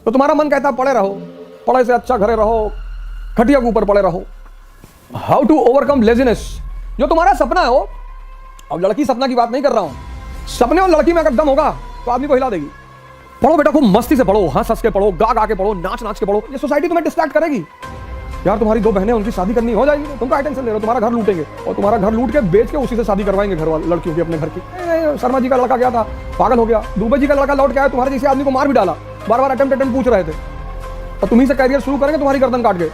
तो तुम्हारा मन कहता पड़े रहो, पढ़ाई से अच्छा घरे रहो, खटिया के ऊपर पड़े रहो। How to overcome laziness. जो तुम्हारा सपना है हो, अब लड़की सपना की बात नहीं कर रहा हूं, सपने और लड़की में अगर दम होगा तो आदमी को हिला देगी। पढ़ो बेटा, खूब मस्ती से पढ़ो, हंस हंस के पढ़ो, गा गा के पढ़ो, नाच नाच के पढ़ो। ये सोसाइटी तुम्हें डिस्ट्रैक्ट करेगी। यार तुम्हारी दो बहनें, उनकी शादी करनी हो जाएगी, तुम क्या टेंशन ले रहे हो? तुम्हारा घर लूटेंगे और तुम्हारा घर लूट के बेच के उसी से शादी करवाएंगे घर वाले लड़कियों की, अपने घर की। शर्मा जी का लड़का गया था, पागल हो गया। दुबे जी का लड़का लौट के आया, तुम्हारे जैसे आदमी को मार भी डाला, बार बार अटेम्प्ट पूछ रहे थे, और तुम्ही से कैरियर शुरू करेंगे, तुम्हारी गर्दन काट के।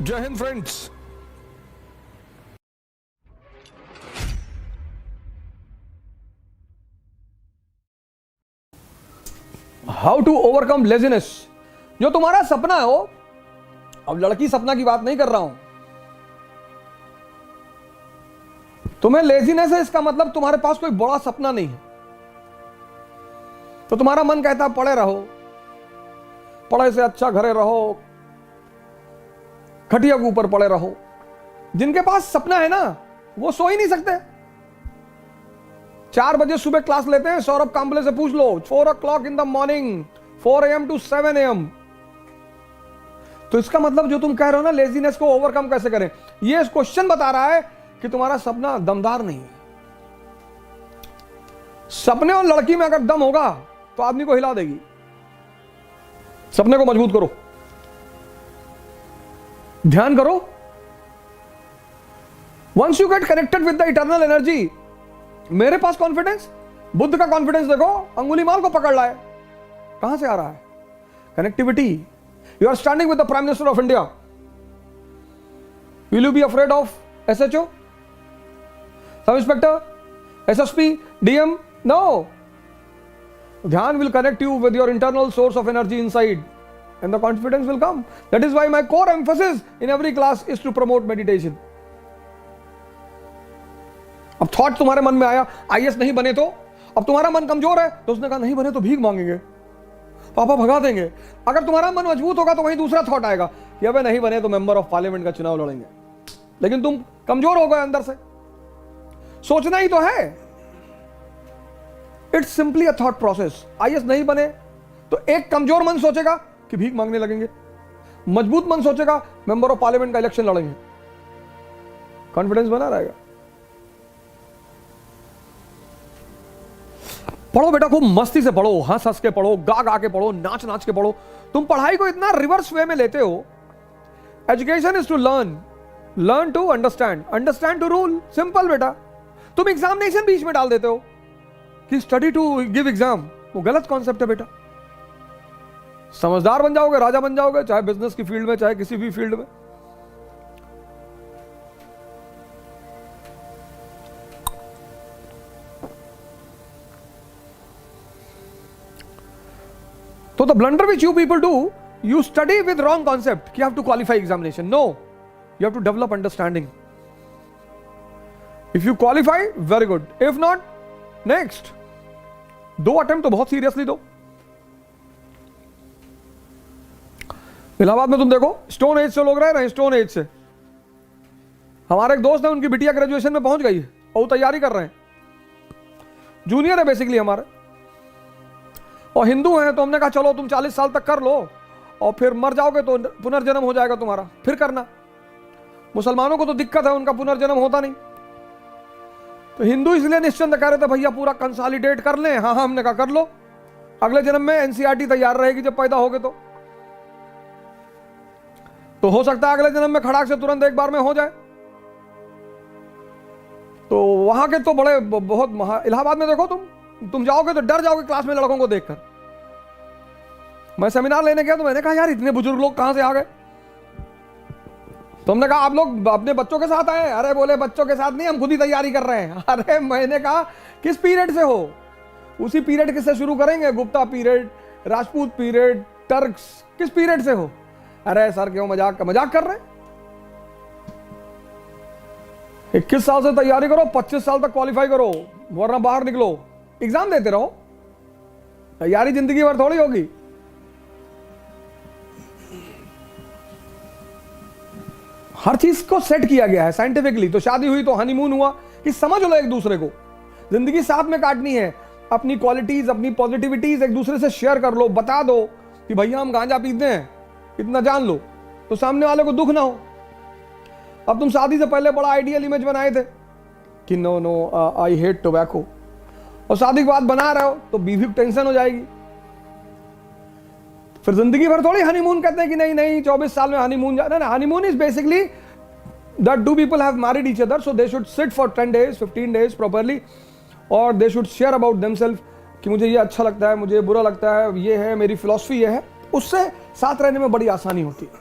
जय Hind friends. How to overcome laziness. जो तुम्हारा सपना है हो, अब लड़की सपना की बात नहीं कर रहा हूं, तुम्हें लेजीनेस है, इसका मतलब तुम्हारे पास कोई बड़ा सपना नहीं है। तो तुम्हारा मन कहता पढ़े रहो, पढ़ाई से अच्छा घरे रहो, खटिया के ऊपर पड़े रहो। जिनके पास सपना है ना, वो सो ही नहीं सकते। 4 बजे सुबह क्लास लेते हैं, सौरभ कांबले से पूछ लो, 4 o'clock in the morning, 4 AM to 7 AM। तो इसका मतलब जो तुम कह रहे हो ना, लेजीनेस को ओवरकम कैसे करें, ये क्वेश्चन बता रहा है कि तुम्हारा सपना दमदार नहीं है। सपने और लड़की में अगर दम होगा तो आदमी को हिला देगी। सपने को मजबूत करो, ध्यान करो। Once you get connected with the eternal energy, मेरे पास कॉन्फिडेंस, बुद्ध का कॉन्फिडेंस देखो, अंगुली माल को पकड़ लाए। कहां से आ रहा है? Connectivity. You are standing with the prime minister of India, will you be afraid of SHO, sub inspector, SSP, DM? No. ध्यान will connect you with your internal source of energy inside, and the confidence will come. That is why my core emphasis in every class is to promote meditation. अब thought तुम्हारे मन में आया, IAS नहीं बने तो, अब तुम्हारा मन कमजोर है तो उसने कहा नहीं बने तो भीख मांगेंगे, पापा भगा देंगे। अगर तुम्हारा मन मजबूत होगा तो वहीं दूसरा थॉट आएगा कि अबे नहीं बने तो मेंबर ऑफ पार्लियामेंट का चुनाव लड़ेंगे। लेकिन तुम कमजोर हो गए अंदर से, सोचना ही तो है। It's simply a thought process. IAS नहीं बने तो एक कमजोर मन सोचेगा कि भीख मांगने लगेंगे, मजबूत मन सोचेगा मेंबर ऑफ पार्लियामेंट का इलेक्शन लड़ेंगे। कॉन्फिडेंस बना रहेगा। पढ़ो बेटा, खूब मस्ती से पढ़ो, हंस हंस के पढ़ो, गा गा के पढ़ो, नाच नाच के पढ़ो। तुम पढ़ाई को इतना रिवर्स वे में लेते हो। Education is to learn, learn to understand, understand to rule. Simple बेटा। तुम एग्जामिनेशन बीच में डाल देते हो कि स्टडी टू गिव एग्जाम, वो गलत कॉन्सेप्ट है बेटा। समझदार बन जाओगे, राजा बन जाओगे, चाहे बिजनेस की फील्ड में, चाहे किसी भी फील्ड में। तो the blunder which you people do, you study with wrong concept, you have to qualify examination. No, you have to develop understanding. If you qualify, very good, if not, next. 2 attempt तो बहुत seriously दो। इलाहाबाद में तुम देखो, stone age से लोग रह रहे हैं, स्टोन एज से। हमारे एक दोस्त है, उनकी बिटिया ग्रेजुएशन में पहुंच गई है और वो तैयारी कर रहे हैं, जूनियर है बेसिकली हमारे, और हिंदू हैं। तो हमने कहा चलो तुम 40 साल तक कर लो और फिर मर जाओगे तो पुनर्जन्म हो जाएगा तुम्हारा, फिर करना। मुसलमानों को तो दिक्कत है, उनका पुनर्जन्म होता नहीं। तो हिंदू इसलिए निश्चिंत कह रहे थे भैया पूरा कंसोलिडेट कर लें। हाँ हाँ, हमने कहा कर लो, अगले जन्म में NCERT तैयार रहेगी जब पैदा होगे तो हो सकता है अगले जन्म में खड़ाक से तुरंत एक बार में हो जाए। तो वहां के तो बड़े बहुत इलाहाबाद में देखो, तुम जाओगे तो डर जाओगे क्लास में लड़कों को देखकर। मैं सेमिनार लेने गया तो मैंने कहा यार इतने बुजुर्ग लोग कहां से आ गए। तो हमने कहा आप लोग अपने बच्चों के साथ आए? अरे बोले बच्चों के साथ नहीं, हम खुद ही तैयारी कर रहे हैं। अरे मैंने कहा किस पीरियड से हो? उसी पीरियड किससे शुरू करेंगे? Gupta period, Rajput period, Turks, किस पीरियड से हो? अरे सर क्यों मजाक कर रहे हैं? 21 साल से तैयारी करो, 25 साल तक क्वालिफाई करो, वरना बाहर निकलो, एग्जाम देते रहो। तैयारी जिंदगी भर थोड़ी होगी। हर चीज को सेट किया गया है साइंटिफिकली। तो शादी हुई तो हनीमून हुआ कि समझ लो एक दूसरे को, जिंदगी साथ में काटनी है, अपनी क्वालिटीज अपनी पॉजिटिविटीज एक दूसरे से शेयर कर लो, बता दो कि भैया हम गांजा पीते हैं, इतना जान लो, तो सामने वाले को दुख ना हो। अब तुम शादी से पहले बड़ा आइडियल इमेज बनाए थे कि no no I hate tobacco, और शादी के बाद बना रहे हो तो बीवी को टेंशन हो जाएगी, फिर जिंदगी भर थोड़ी हनीमून कहते हैं कि नहीं नहीं 24 साल में हनीमून जा ना। Honeymoon is basically that two people have married each other, so they should sit for 10 days 15 days properly, और they should share about themselves कि मुझे ये अच्छा लगता है, मुझे बुरा लगता है, ये है मेरी फिलॉसफी, ये है। उससे साथ रहने में बड़ी आसानी होती है।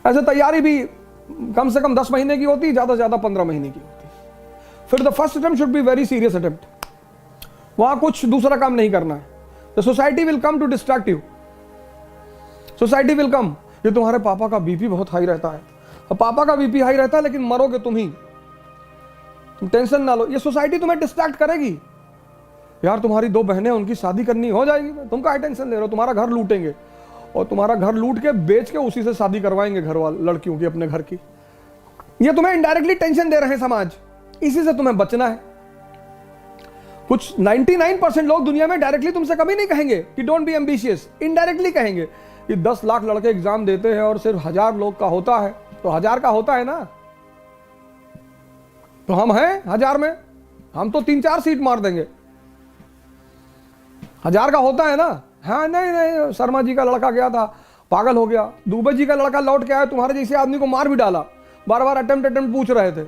ऐसे तैयारी भी कम से कम 10 महीने की होती है, ज्यादा से ज्यादा 15 महीने की होती है। फिर the first attempt should be very serious attempt, वहां कुछ दूसरा काम नहीं करना है। The society will come to distract you, society will come, ये तुम्हारे पापा का बीपी बहुत हाई रहता है, अब पापा का बीपी हाई रहता है लेकिन मरोगे तुम ही, तुम टेंशन ना लो, ये सोसाइटी तुम्हें डिस्ट्रैक्ट करेगी। यार तुम्हारी 2 बहनें, उनकी शादी करनी हो जाएगी, तुम क्या टेंशन ले रहे हो, तुम्हारा घर लूटेंगे, और तुम्हारा घर लूट के बेच के उसी से शादी करवाएंगे घर वाले लड़कियों की, अपने घर की। ये तुम्हें इनडायरेक्टली टेंशन दे रहे हैं समाज, इसी से तुम्हें बचना है। कुछ 99% लोग दुनिया में डायरेक्टली तुमसे कभी नहीं कहेंगे कि डोंट बी एम्बिशियस, इनडायरेक्टली कहेंगे कि 10 लाख लड़के एग्जाम देते हैं और सिर्फ 1000 लोग का होता है, तो 1000 का होता है ना, तो हम हैं 1000 में, हम तो 3-4 सीट मार देंगे, 1000 का होता है ना। हाँ नहीं नहीं, शर्मा जी का लड़का गया था, पागल हो गया, दुबे जी का लड़का लौट के आया, तुम्हारे जैसे आदमी को मार भी डाला, बार बार अटेम्प्ट पूछ रहे थे,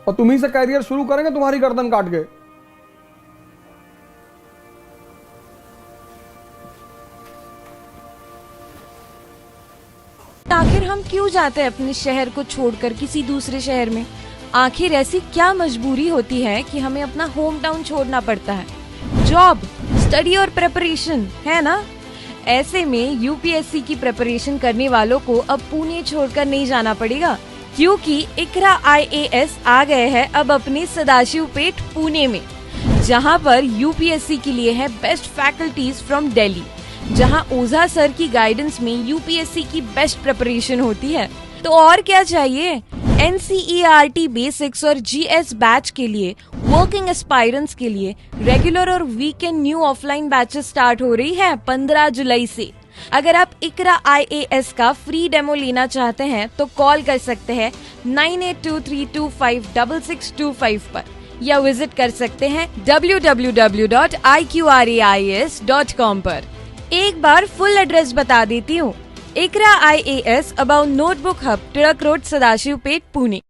और तुम्ही से कैरियर शुरू करेंगे तुम्हारी गर्दन काट के। आखिर हम क्यों जाते हैं अपने शहर को छोड़कर किसी दूसरे शहर में? आखिर ऐसी क्या मजबूरी होती है कि हमें अपना होम टाउन छोड़ना पड़ता है? जॉब, स्टडी और प्रिपरेशन, है ना? ऐसे में यूपीएससी की प्रिपरेशन करने वालों को अब पुणे छोड़कर नहीं जाना पड़ेगा, क्योंकि इकरा IAS आ गए हैं अब अपने सदाशिवपेट पुणे में, जहां पर यूपीएससी के लिए है बेस्ट फैकल्टीज फ्रॉम दिल्ली, जहां ओझा सर की गाइडेंस में यूपीएससी की बेस्ट प्रिपरेशन होती है। तो और क्या चाहिए? NCERT बेसिक्स और GS बैच के लिए, वर्किंग एस्पायरेंट्स के लिए रेगुलर और weekend new offline batches start हो रही है 15 जुलाई से। अगर आप इकरा IAS का फ्री डेमो लेना चाहते हैं तो कॉल कर सकते हैं 9823256625 पर, या विजिट कर सकते हैं www.iqrais.com पर। एक बार फुल एड्रेस बता देती हूँ। इकरा IAS about notebook hub, Tilak road, Sadashivpet, Pune.